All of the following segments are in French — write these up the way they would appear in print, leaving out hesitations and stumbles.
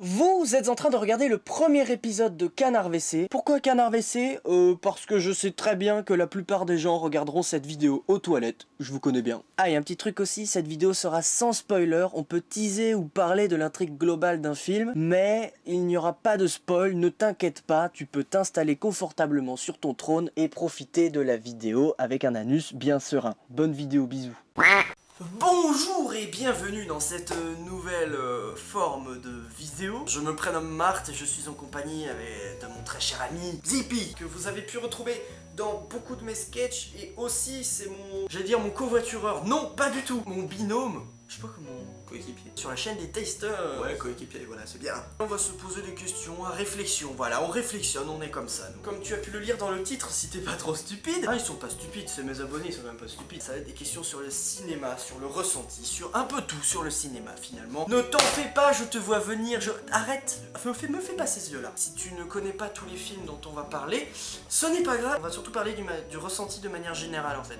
Vous êtes en train de regarder le premier épisode de Canard WC. Pourquoi Canard WC? Parce que je sais très bien que la plupart des gens regarderont cette vidéo aux toilettes. Je vous connais bien. Ah, et un petit truc aussi, cette vidéo sera sans spoiler. On peut teaser ou parler de l'intrigue globale d'un film, mais il n'y aura pas de spoil, ne t'inquiète pas, tu peux t'installer confortablement sur ton trône et profiter de la vidéo avec un anus bien serein. Bonne vidéo, bisous. Bonjour et bienvenue dans cette nouvelle forme de vidéo. Je me prénomme Marthe et je suis en compagnie de mon très cher ami Zippy, que vous avez pu retrouver dans beaucoup de mes sketchs, et aussi c'est mon covoitureur, non pas du tout, mon binôme, je sais pas comment, coéquipier, sur la chaîne des tasters. Ouais, coéquipier, voilà, c'est bien. On va se poser des questions à réflexion, voilà, on réflexionne, on est comme ça. Nous. Comme tu as pu le lire dans le titre, si t'es pas trop stupide. Ah, ils sont pas stupides, c'est mes abonnés, ils sont même pas stupides. Ça va être des questions sur le cinéma, sur le ressenti, sur un peu tout sur le cinéma finalement. Ne t'en fais pas, je te vois venir, arrête, me fais pas ces yeux là. Si tu ne connais pas tous les films dont on va parler, ce n'est pas grave, on va surtout parler du ressenti de manière générale en fait.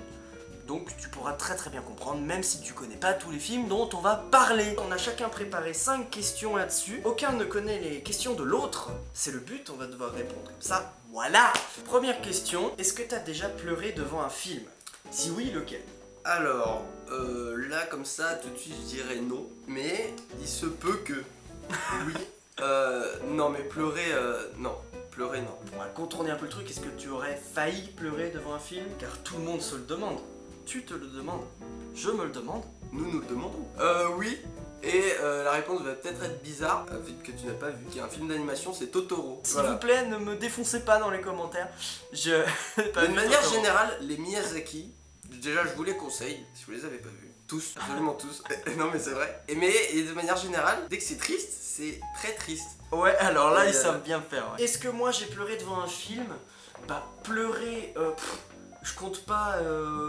Donc tu pourras très bien comprendre, même si tu connais pas tous les films dont on va parler. On a chacun préparé 5 questions là-dessus. Aucun ne connaît les questions de l'autre. C'est le but, on va devoir répondre comme ça. Voilà. Première question, est-ce que t'as déjà pleuré devant un film? Si oui, lequel? Alors, là comme ça, tout de suite je dirais non, mais il se peut que... Oui. Non mais pleurer, non. Pleurer, non. On va contourner un peu le truc, est-ce que tu aurais failli pleurer devant un film? Car tout le monde se le demande. Tu te le demandes, je me le demande, nous le demandons. Oui, et la réponse va peut-être être bizarre, vu que tu n'as pas vu. Il y a un film d'animation, c'est Totoro. S'il vous plaît, ne me défoncez pas dans les commentaires. De manière générale, les Miyazaki, déjà je vous les conseille, si vous les avez pas vus. Tous, absolument tous. Non mais c'est vrai. Et de manière générale, dès que c'est triste, c'est très triste. Ouais, alors là, ils savent bien faire. Ouais. Est-ce que moi j'ai pleuré devant un film? Bah, pleurer... je compte pas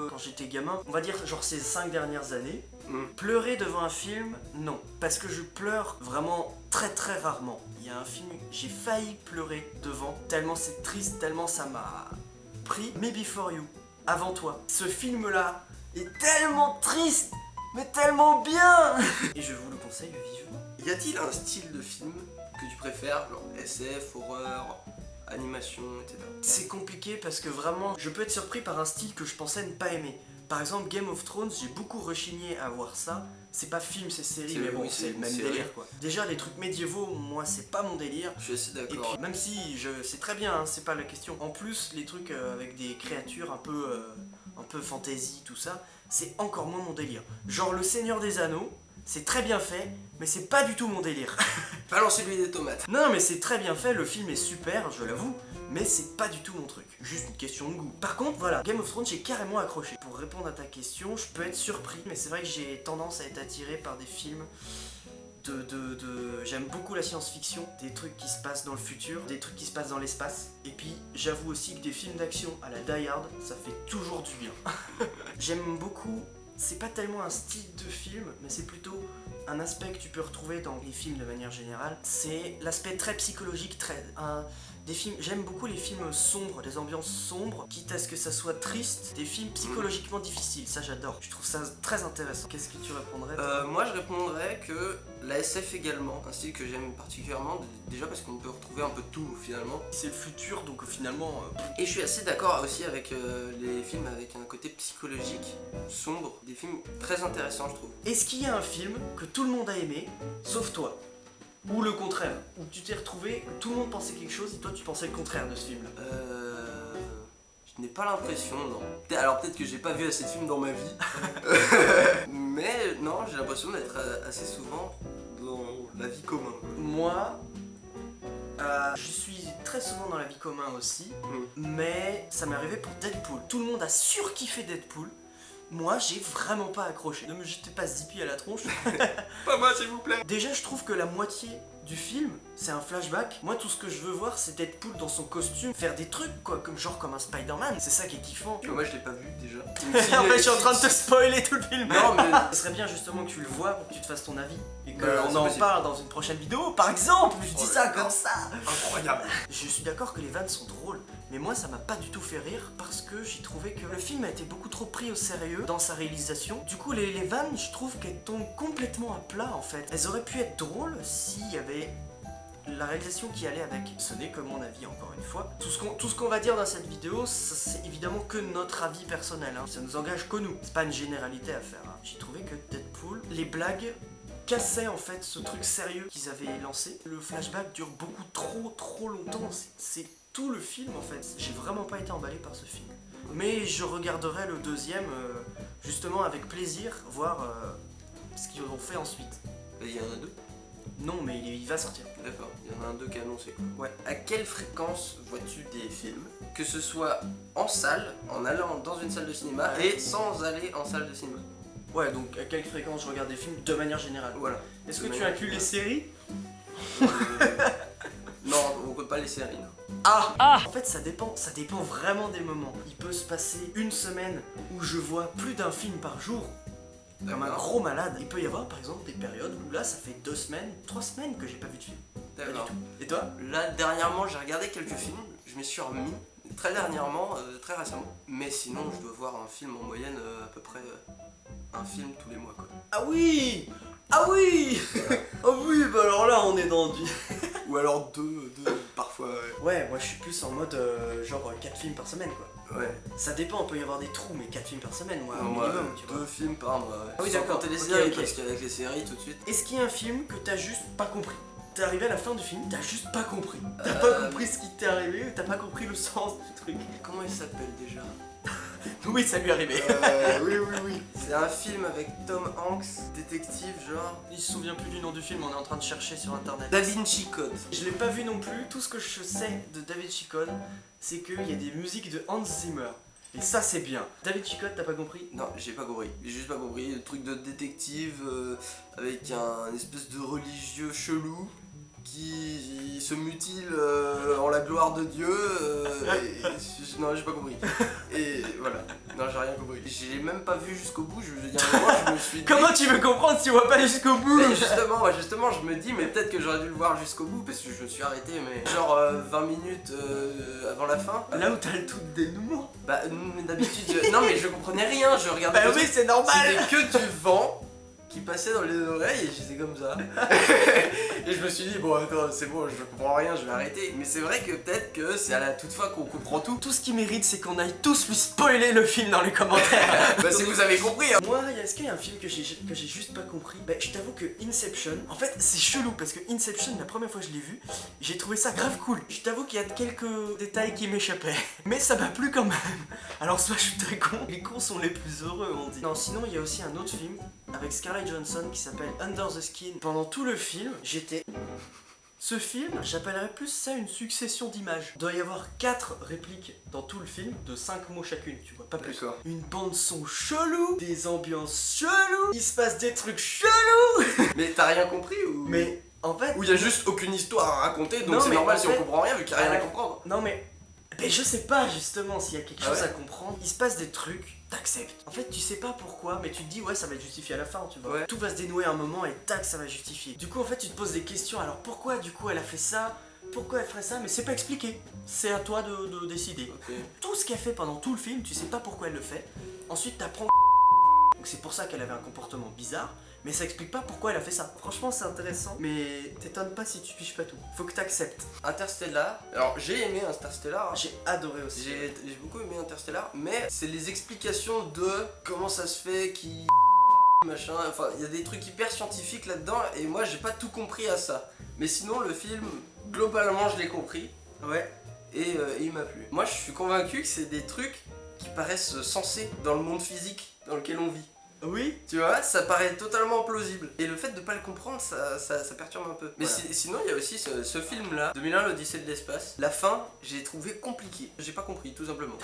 quand j'étais gamin, on va dire genre ces 5 dernières années. Pleurer devant un film, non. Parce que je pleure vraiment très rarement. Il y a un film, j'ai failli pleurer devant, tellement c'est triste, tellement ça m'a pris. Me Before You, Avant toi. Ce film là est tellement triste, mais tellement bien. Et je vous le conseille vivement. Y a-t-il un style de film que tu préfères, genre SF, horreur, animation, etc. C'est compliqué parce que vraiment, je peux être surpris par un style que je pensais ne pas aimer. Par exemple, Game of Thrones, j'ai beaucoup rechigné à voir ça. C'est pas film, c'est série, mais bon, c'est le même délire quoi. Déjà, les trucs médiévaux, moi, c'est pas mon délire. Je suis assez d'accord. Et puis, même si je sais très bien, hein, c'est pas la question. En plus, les trucs avec des créatures un peu fantasy, tout ça, c'est encore moins mon délire. Genre, Le Seigneur des Anneaux, c'est très bien fait, mais c'est pas du tout mon délire. Balancez-lui des tomates. Non, mais c'est très bien fait, le film est super, je l'avoue, mais c'est pas du tout mon truc. Juste une question de goût. Par contre, voilà, Game of Thrones, j'ai carrément accroché. Pour répondre à ta question, je peux être surpris, mais c'est vrai que j'ai tendance à être attiré par des films J'aime beaucoup la science-fiction, des trucs qui se passent dans le futur, des trucs qui se passent dans l'espace. Et puis, j'avoue aussi que des films d'action à la Die Hard, ça fait toujours du bien. J'aime beaucoup... C'est pas tellement un style de film, mais c'est plutôt un aspect que tu peux retrouver dans les films de manière générale. C'est l'aspect très psychologique, des films. J'aime beaucoup les films sombres, les ambiances sombres, quitte à ce que ça soit triste, des films psychologiquement difficiles, ça j'adore. Je trouve ça très intéressant. Qu'est-ce que tu répondrais moi je répondrais que la SF également, un style que j'aime particulièrement, déjà parce qu'on peut retrouver un peu de tout finalement. C'est le futur, donc finalement... Et je suis assez d'accord aussi avec les films avec un côté psychologique, sombre, des films très intéressants je trouve. Est-ce qu'il y a un film que tout le monde a aimé, sauf toi? Ou le contraire, où tu t'es retrouvé, que tout le monde pensait quelque chose et toi tu pensais le contraire de ce film là? Je n'ai pas l'impression, non. Alors peut-être que j'ai pas vu assez de films dans ma vie. Mais non, j'ai l'impression d'être assez souvent dans la vie commune. Moi, je suis très souvent dans la vie commune aussi, mais ça m'est arrivé pour Deadpool. Tout le monde a surkiffé Deadpool. Moi, j'ai vraiment pas accroché. Ne me jetez pas Zippy à la tronche. Pas moi, s'il vous plaît. Déjà, je trouve que la moitié du film, c'est un flashback. Moi, tout ce que je veux voir, c'est Deadpool dans son costume, faire des trucs, quoi, comme un Spider-Man. C'est ça qui est kiffant. Moi, je l'ai pas vu, déjà. En fait, je suis en train de te spoiler tout le film. Non, mais... Ce serait bien, justement, que tu le vois pour que tu te fasses ton avis. Et qu'on en parle dans une prochaine vidéo, par exemple. Je dis ça comme ça. Incroyable. Je suis d'accord que les vannes sont drôles, mais moi, ça m'a pas du tout fait rire parce que j'ai trouvé que le film a été beaucoup trop pris au sérieux dans sa réalisation. Du coup, les vannes, je trouve qu'elles tombent complètement à plat, en fait. Elles auraient pu être drôles s'il y avait la réalisation qui allait avec. Ce n'est que mon avis, encore une fois. Tout ce qu'on va dire dans cette vidéo, c'est évidemment que notre avis personnel, hein. Ça nous engage que nous. C'est pas une généralité à faire, hein. J'ai trouvé que Deadpool, les blagues cassaient en fait ce truc sérieux qu'ils avaient lancé. Le flashback dure beaucoup trop longtemps. C'est tout le film en fait. J'ai vraiment pas été emballé par ce film. Mais je regarderai le deuxième justement avec plaisir, voir ce qu'ils ont fait ensuite. Il y en a 2? Non, mais il va sortir. D'accord, il y en a un 2 qui est annoncé quoi. Ouais. À quelle fréquence vois-tu des films? Que ce soit en salle, en allant dans une salle de cinéma et sans aller en salle de cinéma. Ouais, donc à quelle fréquence je regarde des films de manière générale. Voilà. Est-ce que tu inclus les séries? Non, on compte pas les séries. Non. En fait, ça dépend vraiment des moments. Il peut se passer une semaine où je vois plus d'un film par jour, comme un gros malade. Il peut y avoir par exemple des périodes où là, ça fait 2 semaines, 3 semaines que j'ai pas vu de film. Pas du D'accord. tout. Et toi? Là, dernièrement, j'ai regardé quelques films. Je m'y suis remis très dernièrement, très récemment. Mais sinon, je dois voir un film en moyenne à peu près un film tous les mois quoi. Ah oui! Ah oui! Ah oui, bah alors là, on est dans du... Ou alors deux parfois. Ouais, moi je suis plus en mode genre 4 films par semaine quoi. Ouais. Ça dépend, il peut y avoir des trous, mais 4 films par semaine, moi, au Moi, minimum, tu vois. 2 films par mois. Ouais. Ah oui, Sans d'accord. compter les Ok, séries, ok. parce qu'avec les séries, tout de suite. Est-ce qu'il y a un film que t'as juste pas compris? T'es arrivé à la fin du film, t'as juste pas compris. T'as pas compris ce qui t'est arrivé, ou t'as pas compris le sens du truc. Comment il s'appelle déjà? Oui, ça lui est arrivé. Oui. C'est un film avec Tom Hanks, détective, genre. Il se souvient plus du nom du film, on est en train de chercher sur internet. Da Vinci Code. Je l'ai pas vu non plus, tout ce que je sais de David Chicone, c'est qu'il y a des musiques de Hans Zimmer. Et ça c'est bien. David Chicone, t'as pas compris? Non, j'ai pas compris. J'ai juste pas compris. Le truc de détective avec un espèce de religieux chelou qui se mutile en la gloire de Dieu. Non, j'ai pas compris. Et voilà. Non, j'ai rien compris. J'ai même pas vu jusqu'au bout. Il y a un moment, je me suis dit... Comment tu veux comprendre si on va pas aller jusqu'au bout? Mais justement, je me dis, mais peut-être que j'aurais dû le voir jusqu'au bout parce que je me suis arrêté, mais genre 20 minutes avant la fin. Là où t'as le tout dénouement. Bah, d'habitude, non, mais je comprenais rien, je regardais. Bah oui, c'est normal. C'était que du vent qui passait dans les oreilles et j'étais comme ça. Et je me suis dit, bon, attends, c'est bon, je comprends rien, je vais arrêter. Mais c'est vrai que peut-être que c'est à la toute fin qu'on comprend tout. Tout ce qui mérite, c'est qu'on aille tous lui spoiler le film dans les commentaires. Bah, si vous avez compris, hein. Moi, est-ce qu'il y a un film que j'ai juste pas compris? Bah, je t'avoue que Inception, en fait, c'est chelou parce que Inception, la première fois que je l'ai vu, j'ai trouvé ça grave cool. Je t'avoue qu'il y a quelques détails qui m'échappaient, mais ça m'a plu quand même. Alors, soit je suis très con, les cons sont les plus heureux, on dit. Non, sinon, il y a aussi un autre film avec Scarlett Johansson qui s'appelle Under the Skin. Pendant tout le film, j'étais... Ce film, j'appellerais plus ça une succession d'images. Il doit y avoir 4 répliques dans tout le film, de 5 mots chacune, tu vois, pas plus. D'accord. Une bande son chelou, des ambiances cheloues, il se passe des trucs chelous. Mais t'as rien compris ou. Mais en fait... Ou il y a juste aucune histoire à raconter, donc Non, c'est mais normal en si fait- on comprend rien vu qu'il y a rien à comprendre. Non mais je sais pas justement s'il y a quelque Ah chose ouais à comprendre. Il se passe des trucs, t'acceptes. En fait, tu sais pas pourquoi, mais tu te dis ouais, ça va être justifié à la fin, tu vois. Ouais. Tout va se dénouer à un moment et tac, ça va justifier. Du coup, en fait, tu te poses des questions. Alors pourquoi du coup elle a fait ça? Pourquoi elle ferait ça? Mais c'est pas expliqué. C'est à toi de décider. Ok. Tout ce qu'elle fait pendant tout le film, tu sais pas pourquoi elle le fait. Ensuite, t'apprends. Donc c'est pour ça qu'elle avait un comportement bizarre. Mais ça explique pas pourquoi elle a fait ça. Franchement, c'est intéressant. Mais t'étonnes pas si tu piges pas tout. Faut que t'acceptes. Interstellar. Alors j'ai aimé Interstellar. Hein. J'ai adoré aussi. J'ai beaucoup aimé Interstellar, mais c'est les explications de comment ça se fait qui machin, enfin il y a des trucs hyper scientifiques là-dedans et moi j'ai pas tout compris à ça. Mais sinon le film, globalement je l'ai compris Ouais. et il m'a plu. Moi je suis convaincu que c'est des trucs qui paraissent sensés dans le monde physique dans lequel on vit. Oui. Tu vois, ça paraît totalement plausible. Et le fait de pas le comprendre, ça perturbe un peu. Mais Voilà. sinon, il y a aussi ce film-là, 2001, l'Odyssée de l'espace. La fin, j'ai trouvé compliqué. J'ai pas compris, tout simplement.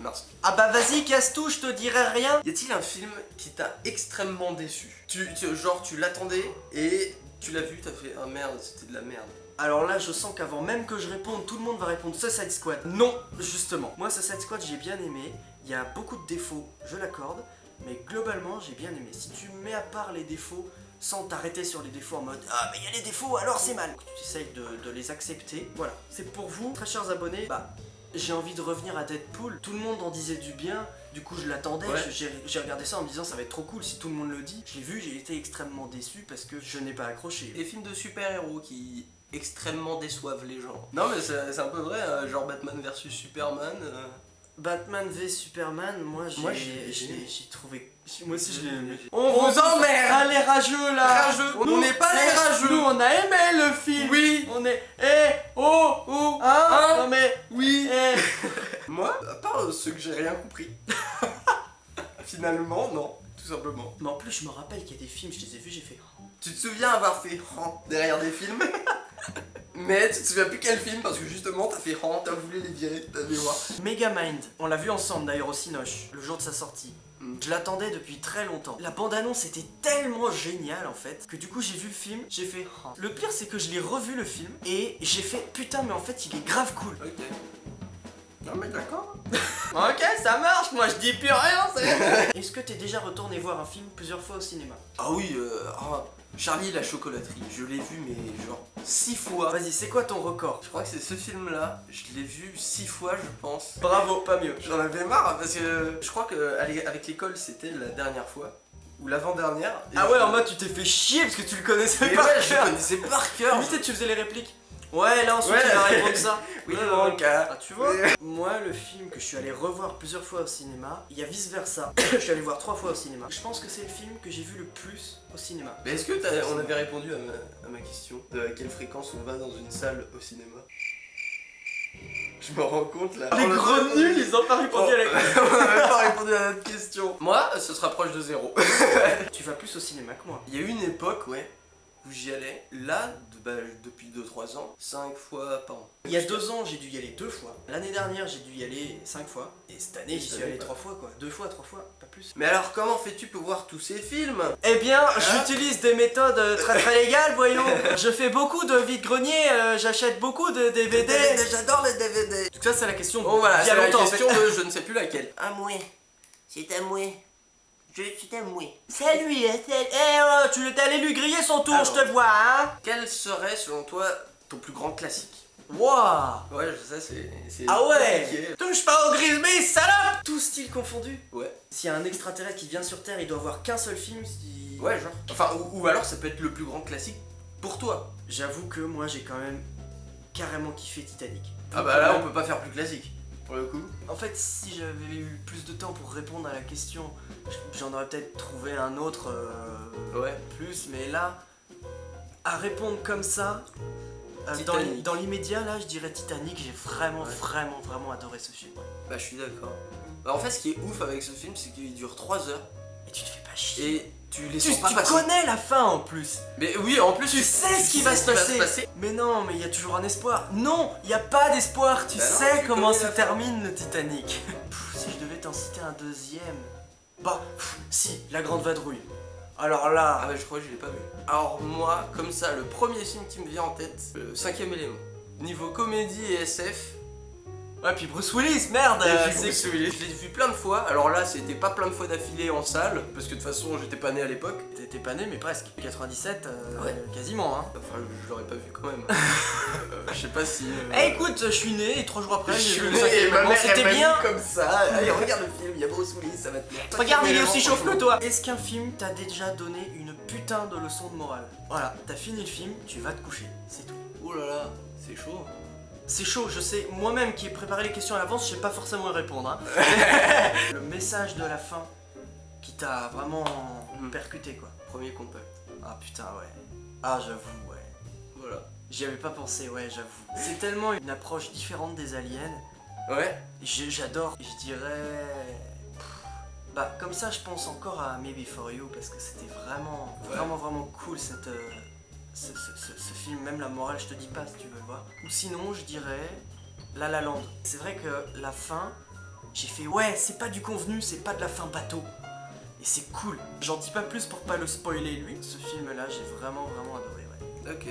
Merci. Ah bah vas-y, casse tout, je te dirai rien. Y a-t-il un film qui t'a extrêmement déçu? Genre, tu l'attendais et tu l'as vu, t'as fait ah merde, c'était de la merde. Alors là, je sens qu'avant même que je réponde, tout le monde va répondre Suicide Squad. Non, justement. Moi, Suicide Squad, j'ai bien aimé. Il y a beaucoup de défauts, je l'accorde. Mais globalement, j'ai bien aimé. Si tu mets à part les défauts, sans t'arrêter sur les défauts en mode ah, mais il y a les défauts, alors c'est mal. Tu essayes de les accepter. Voilà, c'est pour vous, très chers abonnés. Bah, j'ai envie de revenir à Deadpool. Tout le monde en disait du bien, du coup je l'attendais, Ouais. j'ai regardé ça en me disant ça va être trop cool si tout le monde le dit. Je l'ai vu, j'ai été extrêmement déçu parce que je n'ai pas accroché. Les films de super-héros qui extrêmement déçoivent les gens. Non mais c'est un peu vrai, genre Batman versus Superman. Batman v Superman, moi Moi, j'ai trouvé... Moi aussi je l'ai aimé. On vous emmerde. Ah les rageux là. Rageux. On n'est pas les rageux. Nous on a aimé le film. Oui. On est... Oh Hein. Non mais... Oui. Moi, à part ceux que j'ai rien compris. Finalement, non, tout simplement. Mais en plus je me rappelle qu'il y a des films, je les ai vus, j'ai fait... Tu te souviens avoir fait derrière des films mais tu te souviens plus quel film parce que justement t'as fait t'as voulu les virer, t'as vu voir. Megamind, on l'a vu ensemble d'ailleurs au Cinoche, le jour de sa sortie. Je l'attendais depuis très longtemps. La bande-annonce était tellement géniale en fait que du coup j'ai vu le film, j'ai fait... Le pire c'est que je l'ai revu le film et j'ai fait putain mais en fait il est grave cool. Ok. Non mais d'accord. Ok ça marche, moi je dis plus rien c'est... Est-ce que t'es déjà retourné voir un film plusieurs fois au cinéma? Ah oui, Charlie la chocolaterie, je l'ai vu mais genre 6 fois. Vas-y c'est quoi ton record? Je crois que c'est ce film là, je l'ai vu 6 fois je pense. Bravo, pas mieux. J'en avais marre parce que je crois que avec l'école c'était la dernière fois. Ou l'avant-dernière. Ah ouais en mode tu t'es fait chier parce que tu le connaissais Mais par ouais, je cœur. connaissais par cœur. Limite tu faisais les répliques. Ouais là ensuite Ouais. il va répondre ça. Oui, Ouais, donc, Ah, tu vois. Moi, le film que je suis allé revoir plusieurs fois au cinéma, il y a vice versa. Je suis allé voir 3 fois au cinéma. Je pense que c'est le film que j'ai vu le plus au cinéma. Mais est-ce que on avait répondu à ma question de à quelle fréquence on va dans une salle au cinéma? Je me rends compte là. Les On a gros pas répondu. nuls, ils ont pas répondu à la question. On n'avait pas répondu à notre question. Moi, ce sera proche de 0. Tu vas plus au cinéma que moi. Il y a eu une époque, ouais, où j'y allais. Là, depuis 2-3 ans, 5 fois par an. Il y a 2 ans, j'ai dû y aller 2 fois. L'année dernière, j'ai dû y aller 5 fois. Et cette année, j'y suis allé 3 fois quoi. 2 fois, 3 fois, pas plus. Mais alors, comment fais-tu pour voir tous ces films? Eh bien, Hein? j'utilise des méthodes très très légales, voyons. Je fais beaucoup de vide-grenier, j'achète beaucoup de DVD. J'adore les DVD. Donc ça, c'est la question. Bon voilà, d'il y a c'est la longtemps, en fait. question de je ne sais plus laquelle. À moi. C'est à moi. Je suis à moi. Salut, tu es allé lui griller son tour, Alors. je te vois, hein. Quel serait selon toi ton plus grand classique? Waouh. Ouais, je sais, c'est. Ah ouais. compliqué. Touche pas au grisby, salope. Tout style confondu. Ouais. S'il y a un extraterrestre qui vient sur Terre, il doit avoir qu'un seul film. Si... Ouais, genre. Enfin, ou alors ça peut être le plus grand classique pour toi. J'avoue que moi, j'ai quand même carrément kiffé Titanic. Ah bah là, on peut pas faire plus classique. Pour le coup. En fait, si j'avais eu plus de temps pour répondre à la question, j'en aurais peut-être trouvé un autre Ouais. plus, mais là, à répondre comme ça, Titanic. dans l'immédiat, là, je dirais Titanic, j'ai vraiment, Ouais. vraiment adoré ce film. Bah, je suis d'accord. Bah, en fait, ce qui est ouf avec ce film, c'est qu'il dure 3 heures. Et tu te fais pas chier. Et tu les Tu sens pas passer. connais la fin en plus. Mais oui, en plus, Tu sais ce qui va se passer. Mais non, mais il y a toujours un espoir. Non, il n'y a pas d'espoir. Tu Bah non, sais tu comment connais se la fin. termine le Titanic. Si je devais t'en citer un deuxième. Bah, si, La Grande Vadrouille. Alors là. Ah bah je crois que je l'ai pas vu. Alors moi, comme ça, le premier film qui me vient en tête, le 5ème élément. Niveau comédie et SF. Ouais, puis Bruce Willis, merde. Et puis Bruce Willis. Je l'ai vu plein de fois. Alors là, c'était pas plein de fois d'affilée en salle, parce que de toute façon, j'étais pas né à l'époque. T'étais pas né, mais presque. 97, Ouais. quasiment, hein. Enfin, je l'aurais pas vu quand même. Je sais pas si. Eh écoute, je suis né et 3 jours après, je j'ai suis vu le né et cinquième ma élément, mère elle c'était m'a bien. mis comme ça. Allez, regarde le film, il y a Bruce Willis, ça va te plaire. Regarde, il est Cinquième aussi élément, chauve que franchement. toi. Est-ce qu'un film t'a déjà donné une putain de leçon de morale? Voilà, t'as fini le film, tu vas te coucher, c'est tout. Oh là là, c'est chaud. C'est chaud, je sais, moi-même qui ai préparé les questions à l'avance, je sais pas forcément y répondre. Hein. Le message de la fin qui t'a vraiment percuté quoi. Premier contact. Ah putain ouais. Ah j'avoue ouais. Voilà. J'y avais pas pensé, ouais j'avoue. C'est tellement une approche différente des aliens. Ouais. J'adore. Je dirais... Bah comme ça je pense encore à Maybe For You parce que c'était vraiment cool cette... Ce film, même la morale, je te dis pas si tu veux le voir. Ou sinon, je dirais La La Land. C'est vrai que la fin, j'ai fait ouais, c'est pas du convenu, c'est pas de la fin bateau. Et c'est cool. J'en dis pas plus pour pas le spoiler lui. Ce film-là, j'ai vraiment adoré, ouais. Ok.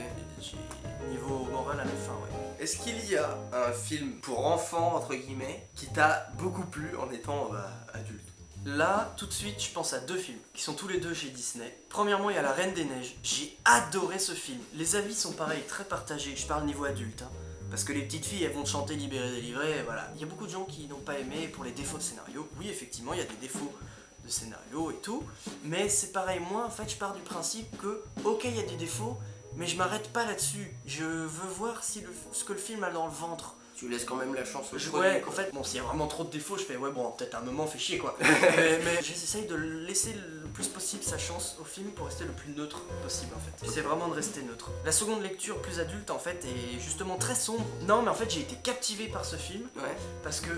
Niveau morale à la fin, ouais. Est-ce qu'il y a un film pour enfants, entre guillemets, qui t'a beaucoup plu en étant adulte? Là, tout de suite, je pense à 2 films, qui sont tous les 2 chez Disney. Premièrement, il y a La Reine des Neiges. J'ai adoré ce film. Les avis sont pareils, très partagés. Je parle niveau adulte. Hein. Parce que les petites filles, elles vont te chanter libéré, délivré, voilà. Il y a beaucoup de gens qui n'ont pas aimé pour les défauts de scénario. Oui, effectivement, il y a des défauts de scénario et tout. Mais c'est pareil, moi, en fait, je pars du principe que, ok, il y a des défauts, mais je m'arrête pas là-dessus. Je veux voir si ce que le film a dans le ventre. Tu laisses quand même la chance au Ouais, produit, en fait, bon, s'il y a vraiment trop de défauts, je fais, ouais, bon, peut-être un moment, fait chier, quoi. mais j'essaye de laisser le plus possible sa chance au film pour rester le plus neutre possible, en fait. J'essaie vraiment de rester neutre. La seconde lecture, plus adulte, en fait, est justement très sombre. Non, mais en fait, j'ai été captivé par ce film, Ouais. parce que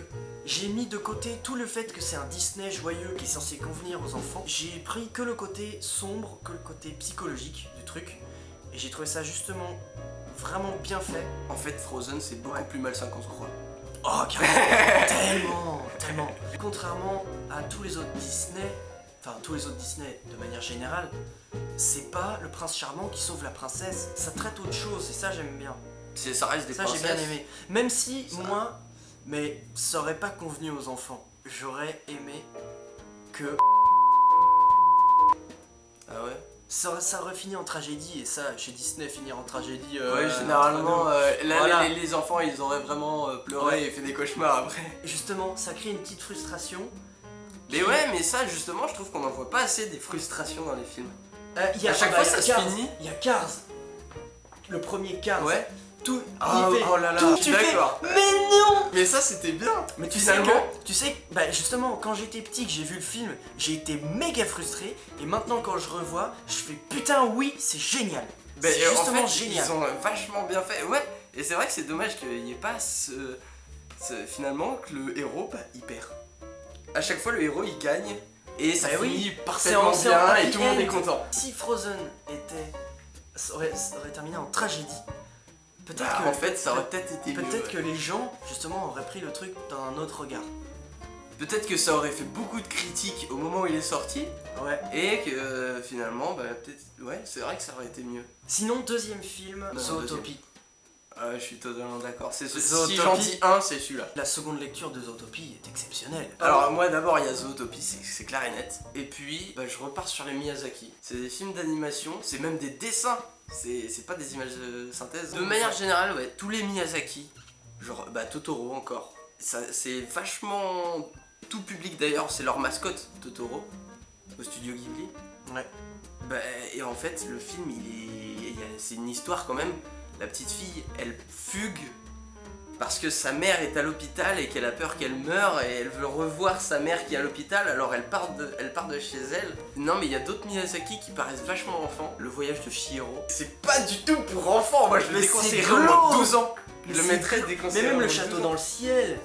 j'ai mis de côté tout le fait que c'est un Disney joyeux qui est censé convenir aux enfants. J'ai pris que le côté sombre, que le côté psychologique du truc, et j'ai trouvé ça justement vraiment bien fait. En fait, Frozen, c'est beaucoup plus malsain qu'on se croit. Oh, carrément, tellement. Contrairement à tous les autres Disney, enfin tous les autres Disney de manière générale, c'est pas le prince charmant qui sauve la princesse, ça traite autre chose et ça j'aime bien. Ça reste des Ça princesses. j'ai bien aimé. Même si moi, mais ça aurait pas convenu aux enfants. J'aurais aimé que Ah ouais. ça aurait fini en tragédie et ça chez Disney finir en tragédie. Ouais, généralement, là, Voilà. les enfants, ils auraient vraiment pleuré Ouais. et fait des cauchemars après. Justement, ça crée une petite frustration. Mais ouais, mais ça, justement, je trouve qu'on en voit pas assez des frustrations dans les films. Il y a, À chaque fois, ça se Cars. finit. Il y a Cars. Le premier Cars. Ouais. Tout. Ah, il fait, oh là là, tout, je suis tu fais, d'accord. mais non. Mais ça, c'était bien. Mais tu Finalement. sais que, bah justement, quand j'étais petit, que j'ai vu le film, j'ai été méga frustré. Et maintenant, quand je revois, je fais putain, oui, c'est génial. Ben, C'est en justement fait, génial. ils ont vachement bien fait. Ouais, et c'est vrai que c'est dommage qu'il n'y ait pas finalement que le héros, bah, il perd. À chaque fois, le héros, il gagne. Et ça Bah oui, finit parfaitement c'est en bien happy et tout le monde end. est content. Si Frozen aurait terminé en tragédie, peut-être Bah, que en fait, ça aurait peut-être été mieux. peut-être que les gens, justement, auraient pris le truc d'un autre regard. Peut-être que ça aurait fait beaucoup de critiques au moment où il est sorti. Ouais. Et que finalement, bah, peut-être. Ouais, c'est vrai que ça aurait été mieux. Sinon, deuxième film, Non, Zootopie. Ah, je suis totalement d'accord. Si Zootopie. j'en dis un, c'est celui-là. La seconde lecture de Zootopie est exceptionnelle. Alors moi d'abord il y a Zootopie, c'est clair et net. Et puis bah, je repars sur les Miyazaki. C'est des films d'animation, c'est même des dessins. C'est pas des images de synthèse. De manière générale, ouais, tous les Miyazaki, genre bah Totoro encore. C'est vachement tout public d'ailleurs, c'est leur mascotte Totoro au studio Ghibli. Ouais. Bah, et en fait le film c'est une histoire quand même. La petite fille elle fugue parce que sa mère est à l'hôpital et qu'elle a peur qu'elle meure et elle veut revoir sa mère qui est à l'hôpital, alors elle part de chez elle. Non mais il y a d'autres Miyazaki qui paraissent vachement enfants. Le voyage de Chihiro, c'est pas du tout pour enfants, moi je le Mais déconseillerais c'est au moins glauque. 12 ans. Je le C'est mettrais glauque. déconseillé. Mais même au le moins château 12 ans. dans le ciel.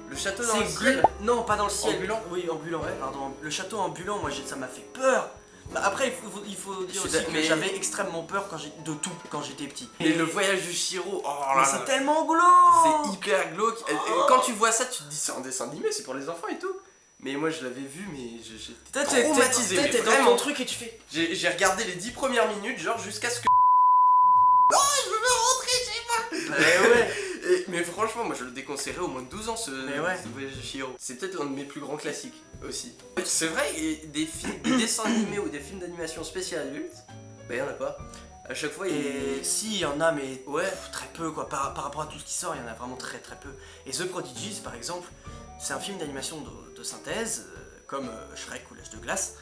Le château dans le C'est ciel. Non, pas dans le ciel. Ambulant. Oui, ambulant, ouais, pardon. Le château ambulant, moi ça m'a fait peur. Bah, après, il faut dire Je suis aussi d'accord, que mais- j'avais extrêmement peur de tout quand j'étais petit. Et le voyage de Chihiro, oh Mais là c'est là. tellement glauque. C'est hyper glauque. Et quand tu vois ça, tu te dis c'est un dessin animé, c'est pour les enfants et tout. Mais moi je l'avais vu, mais j'étais traumatisé. mais T'es dans vraiment. ton truc et tu fais. J'ai regardé les 10 premières minutes, genre jusqu'à ce que. Mais ouais. Mais franchement, moi je le déconseillerais au moins de 12 ans ce ouais. ce voyage de Chihiro. C'est peut-être l'un de mes plus grands classiques aussi. C'est vrai, et des dessins animés ou des films d'animation spécial adultes, bah y'en a pas. À chaque fois, Et si, il y en a, mais Ouais. très peu quoi. Par rapport à tout ce qui sort, il y en a vraiment très peu. Et The Prodigies, par exemple, c'est un film d'animation de synthèse, comme Shrek ou L'Âge de Glace.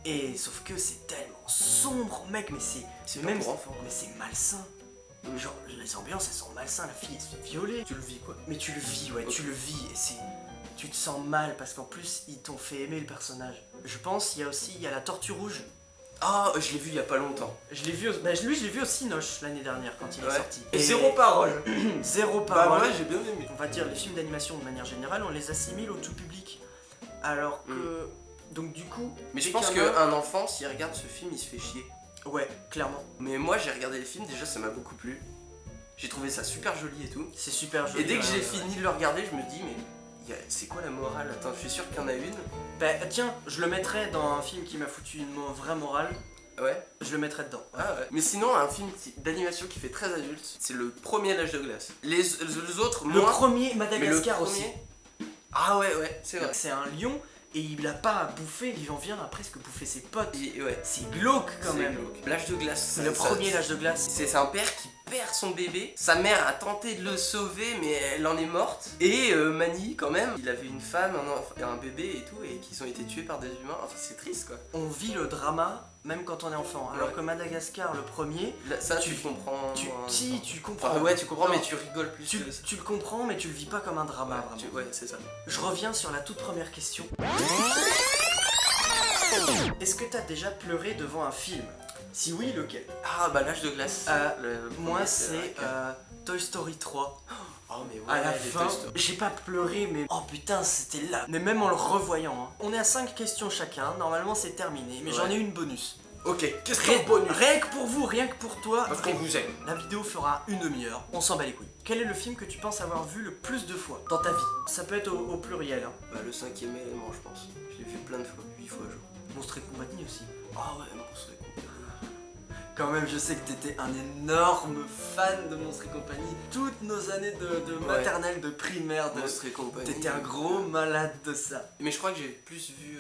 Et sauf que c'est tellement sombre, mec, mais C'est mais pas même pour enfants. mais c'est malsain. Genre, les ambiances, elles sont malsaines, la fille, elle se fait violer. Tu le vis quoi. Mais tu le vis, ouais, Ok. tu le vis, et tu te sens mal, parce qu'en plus, ils t'ont fait aimer le personnage. Je pense, il y a la Tortue Rouge. Ah, je l'ai vu il y a pas longtemps. Je l'ai vu, lui, je l'ai vu au Cinoche l'année dernière, quand il est Ouais. sorti. Et zéro parole. Zéro Bah parole. moi j'ai bien aimé. On va dire, les films d'animation, de manière générale, on les assimile au tout public. Alors que... Donc du coup... Mais je dès pense qu'il y en a- qu'un enfant, s'il regarde ce film, il se fait chier. Ouais, clairement. Mais moi j'ai regardé le film, déjà ça m'a beaucoup plu. J'ai trouvé ça super joli et tout. C'est super joli. Et dès que ouais, j'ai ouais, fini de le regarder, je me dis, mais c'est quoi la morale? Attends, je suis sûr qu'il y en a une. Bah tiens, je le mettrais dans un film qui m'a foutu une vraie morale. Ouais. Je le mettrais dedans. Ah ouais. Mais sinon, un film d'animation qui fait très adulte, c'est le premier L'Âge de Glace. Les autres, Le moins. premier Mais le Madagascar premier- aussi. Ah ouais, c'est vrai. C'est un lion et il a pas à bouffer, il en vient à presque bouffer ses potes. Ouais. C'est glauque quand C'est même. glauque. L'Âge de Glace. C'est le premier L'Âge de Glace. C'est un père qui perd son bébé. Sa mère a tenté de le sauver, mais elle en est morte. Et Manny, quand même, il avait une femme, un bébé et tout, et qu'ils ont été tués par des humains. Enfin, c'est triste, quoi. On vit le drama même quand on est enfant. Alors Ouais. que Madagascar, le premier, Là, ça, tu comprends. si tu comprends. Enfin, ouais, tu comprends, Non. mais tu rigoles plus que ça. Tu le comprends, mais tu le vis pas comme un drama, vraiment. Ouais, c'est ça. Je reviens sur la toute première question. Est-ce que t'as déjà pleuré devant un film? Si oui, lequel? Ah, bah, l'âge de glace. Moi, premier, c'est vrai que- Toy Story 3. Oh, mais ouais, À la les fin, Toy Story. j'ai pas pleuré, mais oh putain, c'était là. Mais même en le revoyant, hein. On est à 5 questions chacun. Normalement, c'est terminé, mais j'en ai une bonus. Ok, question bonus. Rien que pour vous, rien que pour toi. Parce qu'on vous aime. La vidéo fera une demi-heure, on s'en bat les couilles. Quel est le film que tu penses avoir vu le plus de fois dans ta vie? Ça peut être au pluriel, hein. Bah, le 5e élément, je pense. Je l'ai vu plein de fois, 8 fois, je crois. Monstre et compagnie aussi. Ah ouais, Monstre et compagnie. Quand même, je sais que t'étais un énorme fan de Monstre et compagnie. Toutes nos années de maternelle, de primaire, Monstre et compagnie. t'étais un gros malade de ça. Mais je crois que j'ai plus vu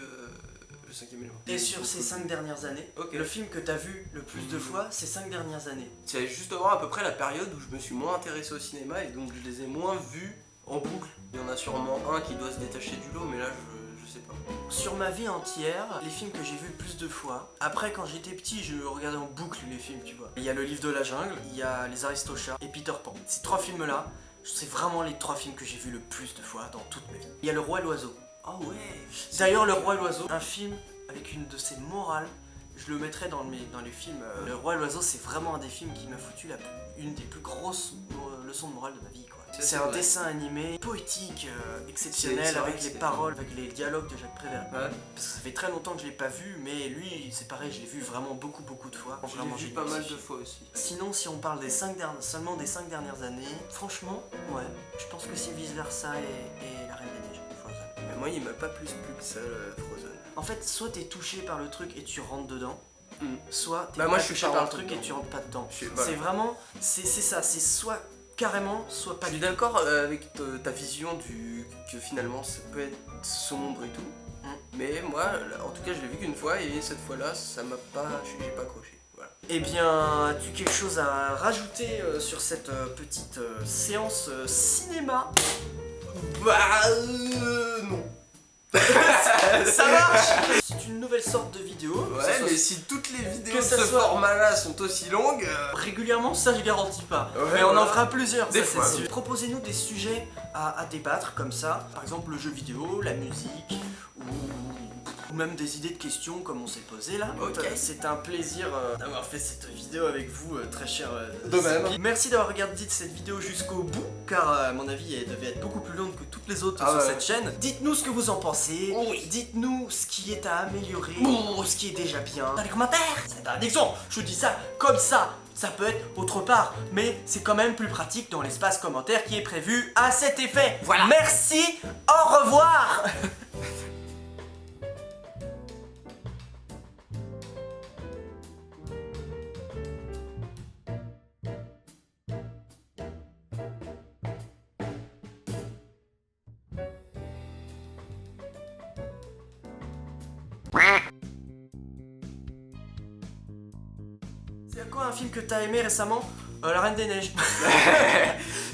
le 5e élément. Et sur ces 5 dernières années, Ok. le film que t'as vu le plus de fois, ces 5 dernières années. C'est justement à peu près la période où je me suis moins intéressé au cinéma et donc je les ai moins vus en boucle. Il y en a sûrement un qui doit se détacher du lot, mais là je sais pas. Sur ma vie entière, les films que j'ai vus le plus de fois. Après, quand j'étais petit, je regardais en boucle les films, tu vois. Il y a Le Livre de la Jungle, il y a Les Aristochats et Peter Pan. Ces 3 films-là, c'est vraiment les 3 films que j'ai vus le plus de fois dans toute ma vie. Il y a Le Roi et l'Oiseau. Ah ouais. D'ailleurs, Le Roi et l'Oiseau, un film avec une de ses morales, je le mettrais dans les films. Le Roi et l'Oiseau, c'est vraiment un des films qui m'a foutu une des plus grosses leçons de morale de ma vie, quoi. Ça, C'est c'est un vrai. dessin animé exceptionnel, C'est vrai avec que les c'est- paroles, avec les dialogues de Jacques Prévert. Ouais. Parce que ça fait très longtemps que je l'ai pas vu, mais lui, c'est pareil, je l'ai vu vraiment beaucoup de fois. Je Vraiment l'ai vu génial, pas mal ce de film. fois aussi. Sinon, si on parle seulement des 5 dernières années, franchement, ouais, je pense que c'est Vice Versa et La Reine des Neiges, Frozen. Mais moi il m'a pas plus que ça Frozen. En fait, soit t'es touché par le truc et tu rentres dedans, Mm. soit t'es Bah, pas moi, je suis touché pas par le rentré truc et dedans. tu rentres pas dedans. Voilà. C'est vraiment, c'est ça, c'est soit carrément, soit pas Je suis du tout. d'accord avec ta vision que finalement ça peut être sombre et tout. Mais moi, en tout cas, je l'ai vu qu'une fois et cette fois-là, ça m'a pas, j'ai pas accroché. Voilà. Eh bien, as-tu quelque chose à rajouter sur cette petite séance cinéma? Bah non. Ça marche. C'est une nouvelle sorte de vidéo. que ça Ouais, soit mais si toutes les vidéos que de ça ce soit- format-là sont aussi longues, régulièrement, ça je garantis pas. Ouais, mais on en voilà. fera plusieurs, Des ça, c'est fois. sûr. Proposez-nous des sujets à débattre comme ça. Par exemple le jeu vidéo, la musique, ou même des idées de questions comme on s'est posé là. Ok. C'est un plaisir d'avoir fait cette vidéo avec vous, très cher. De même. Merci d'avoir regardé cette vidéo jusqu'au bout, car à mon avis elle devait être beaucoup plus longue que toutes les autres Ah sur ouais. cette chaîne. Dites-nous ce que vous en pensez, Oui. dites-nous ce qui est à améliorer, Oh. ou ce qui est déjà bien dans les commentaires. C'est pas un exemple, je vous dis ça comme ça. Ça peut être autre part, mais c'est quand même plus pratique dans l'espace commentaire qui est prévu à cet effet. Voilà. Merci, au revoir. C'est quoi un film que t'as aimé récemment? La Reine des Neiges.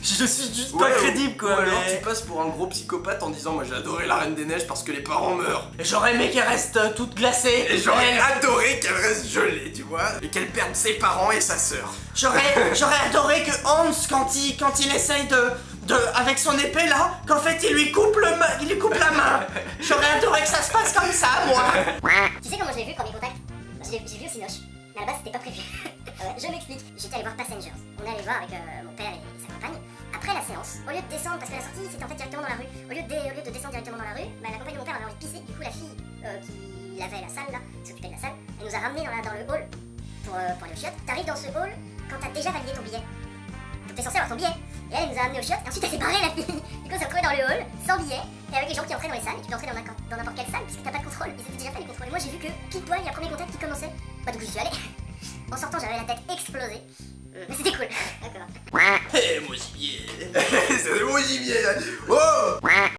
Je suis juste pas crédible quoi. Ou alors mais- tu passes pour un gros psychopathe en disant moi j'ai adoré la Reine des Neiges parce que les parents meurent. J'aurais aimé qu'elle reste toute glacée. Et j'aurais adoré qu'elle reste gelée, tu vois, et qu'elle perde ses parents et sa sœur. J'aurais adoré que Hans, quand il essaye avec son épée là, qu'en fait il lui coupe la main. J'aurais adoré que ça se passe comme ça, moi. Tu sais comment je l'ai vu, Premier Contact? J'ai vu au Cinoche, mais à la base c'était pas prévu. Je m'explique. J'étais allé voir Passengers. On est allé voir avec mon père et sa compagne. Après la séance, au lieu de descendre, parce que la sortie c'était en fait directement dans la rue, au lieu de descendre directement dans la rue, bah, la compagne de mon père avait envie de pisser. Du coup, la fille qui avait la salle là, qui s'occupait de la salle, elle nous a ramenés dans le hall pour aller aux chiottes. T'arrives dans ce hall quand t'as déjà validé ton billet. Donc t'es censé avoir ton billet. Et elle nous a amenés aux chiottes, et ensuite elle s'est barrée la fille. Du coup on s'est retrouvés dans le hall, sans billet, et avec les gens qui entraient dans les salles, et tu peux entrer dans n'importe quelle salle, puisque t'as pas de contrôle. Ils étaient déjà fait les contrôles. Et moi j'ai vu que pile poil, il y a Premier Contact qui commençait. Bah du coup j'y suis allée. En sortant j'avais la tête explosée. Mais c'était cool. D'accord. Eh, mon gibier. C'est le mot gibier. Oh